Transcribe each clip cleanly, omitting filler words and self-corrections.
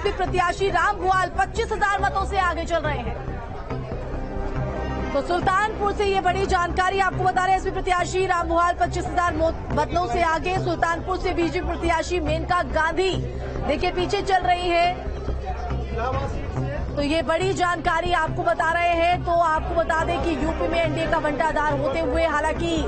SP प्रत्याशी राम भुआल 25,000 मतों से आगे चल रहे हैं। तो सुल्तानपुर से ये बड़ी जानकारी आपको बता रहे हैं, एसपी प्रत्याशी राम भुआल 25,000 मतों से आगे। सुल्तानपुर से बीजेपी प्रत्याशी मेनका गांधी देखिए पीछे चल रही है। तो ये बड़ी जानकारी आपको बता रहे हैं। तो आपको बता दें कि यूपी में एनडीए का बंटाधार होते हुए हालांकि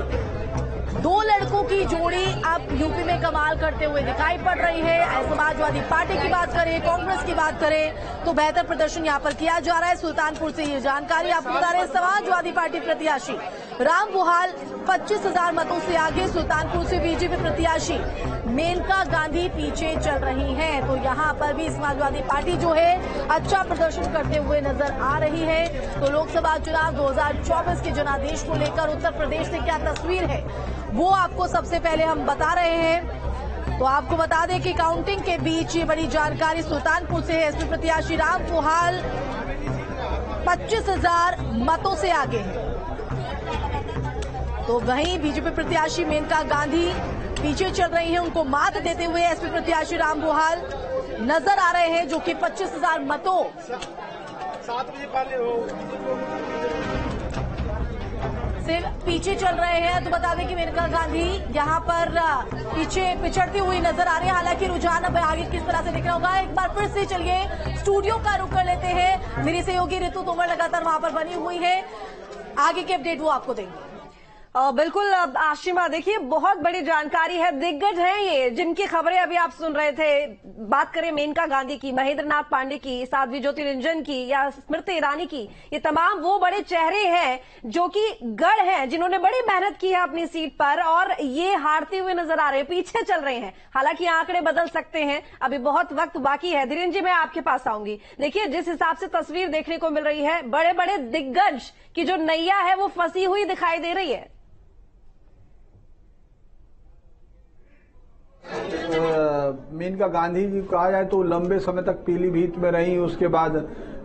दो लड़कों की जोड़ी अब यूपी में कमाल करते हुए दिखाई पड़ रही है। समाजवादी पार्टी की बात करें, कांग्रेस की बात करें तो बेहतर प्रदर्शन यहां पर किया जा रहा है। सुल्तानपुर से ये जानकारी आपको बता रहे हैं। समाजवादी पार्टी प्रत्याशी राम भुआल 25,000 मतों से आगे। सुल्तानपुर से बीजेपी प्रत्याशी मेनका गांधी पीछे चल रही हैं। तो यहां पर भी समाजवादी पार्टी जो है अच्छा प्रदर्शन करते हुए नजर आ रही है। तो लोकसभा चुनाव 2024 के जनादेश को लेकर उत्तर प्रदेश से क्या तस्वीर है वो आपको सबसे पहले हम बता रहे हैं। तो आपको बता दें कि काउंटिंग के बीच ये बड़ी जानकारी सुल्तानपुर से है। एसपी प्रत्याशी राम भुआल 25,000 मतों से आगे है। तो वहीं बीजेपी प्रत्याशी मेनका गांधी पीछे चल रही है। उनको मात देते हुए एसपी प्रत्याशी राम भुआल नजर आ रहे हैं, जो कि 25,000 मतों से पीछे चल रहे हैं। तो बता दें कि मेनका गांधी यहां पर पीछे पिछड़ती हुई नजर आ रही है। हालांकि रुझान अब आगे किस तरह से दिख रहा होगा, एक बार फिर से चलिए स्टूडियो का रुख कर लेते हैं। मेरी सहयोगी ऋतु तोमर लगातार वहां पर बनी हुई है, आगे की अपडेट वो आपको देंगे। बिल्कुल आशिमा, देखिए बहुत बड़ी जानकारी है। दिग्गज हैं ये जिनकी खबरें अभी आप सुन रहे थे। बात करें मेनका गांधी की, महेंद्र नाथ पांडे की, साध्वी ज्योतिरंजन की या स्मृति ईरानी की, ये तमाम वो बड़े चेहरे हैं जो कि गढ़ हैं, जिन्होंने बड़ी मेहनत की है अपनी सीट पर और ये हारते हुए नजर आ रहे हैं, पीछे चल रहे हैं। हालांकि आंकड़े बदल सकते हैं, अभी बहुत वक्त बाकी है। धीरेन्द्र जी, मैं आपके पास आऊंगी। देखिए जिस हिसाब से तस्वीर देखने को मिल रही है, बड़े बड़े दिग्गज की जो नैया है वो फंसी हुई दिखाई दे रही है। मेनका गांधी जी कहा जाए तो लंबे समय तक पीलीभीत में रही, उसके बाद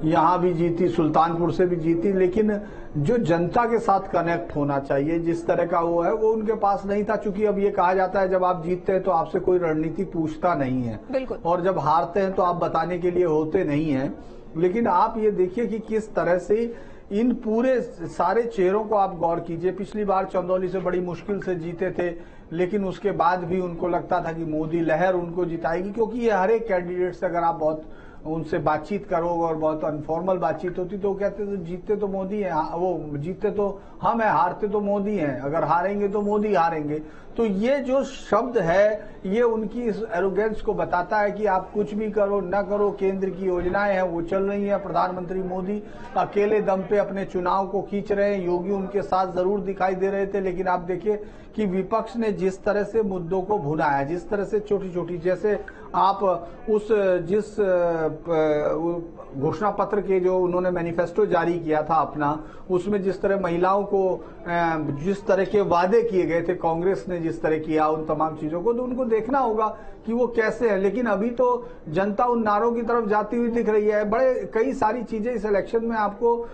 यहां भी जीती, सुल्तानपुर से भी जीती, लेकिन जो जनता के साथ कनेक्ट होना चाहिए जिस तरह का वो है वो उनके पास नहीं था। चूंकि अब ये कहा जाता है जब आप जीतते हैं तो आपसे कोई रणनीति पूछता नहीं है, बिल्कुल, और जब हारते हैं तो आप बताने के लिए होते नहीं है। लेकिन आप ये देखिए कि किस तरह से इन पूरे सारे चेहरों को आप गौर कीजिए। पिछली बार चंदौली से बड़ी मुश्किल से जीते थे, लेकिन उसके बाद भी उनको लगता था कि मोदी लहर उनको जिताएगी, क्योंकि ये हर एक कैंडिडेट से अगर आप बहुत उनसे बातचीत करो और बहुत अनफॉर्मल बातचीत होती तो कहते तो जीतते तो मोदी है, वो जीतते तो हम है, हारते तो मोदी हैं, अगर हारेंगे तो मोदी हारेंगे। तो ये जो शब्द है ये उनकी इस एरोगेंस को बताता है कि आप कुछ भी करो न करो, केंद्र की योजनाएं हैं वो चल रही हैं। प्रधानमंत्री मोदी अकेले दम पे अपने चुनाव को खींच रहे हैं। योगी उनके साथ जरूर दिखाई दे रहे थे, लेकिन आप देखिए कि विपक्ष ने जिस तरह से मुद्दों को भुनाया, जिस तरह से छोटी छोटी, जैसे आप उस जिस घोषणा पत्र के जो उन्होंने मैनिफेस्टो जारी किया था अपना, उसमें जिस तरह महिलाओं को जिस तरह के वादे किए गए थे, कांग्रेस ने जिस तरह किया उन तमाम चीजों को, तो उनको देखना होगा कि वो कैसे है। लेकिन अभी तो जनता उन नारों की तरफ जाती हुई दिख रही है। बड़े कई सारी चीजें इस इलेक्शन में आपको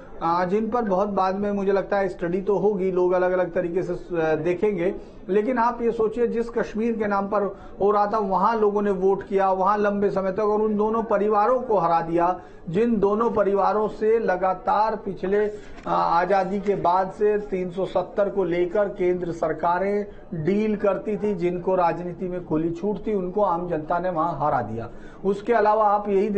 जिन पर बहुत बाद में मुझे लगता है स्टडी तो होगी, लोग अलग अलग तरीके से देखेंगे। लेकिन आप ये सोचिए जिस कश्मीर के नाम पर हो रहा था वहां लोगों ने वोट किया, वहां लंबे समय तक, और उन दोनों परिवारों को हरा दिया जिन दोनों परिवारों से लगातार पिछले आजादी के बाद से 370 को लेकर केंद्र सरकारें डील करती थी, जिनको राजनीति में खुली छूट थी, उनको आम जनता ने वहां हरा दिया। उसके अलावा आप यही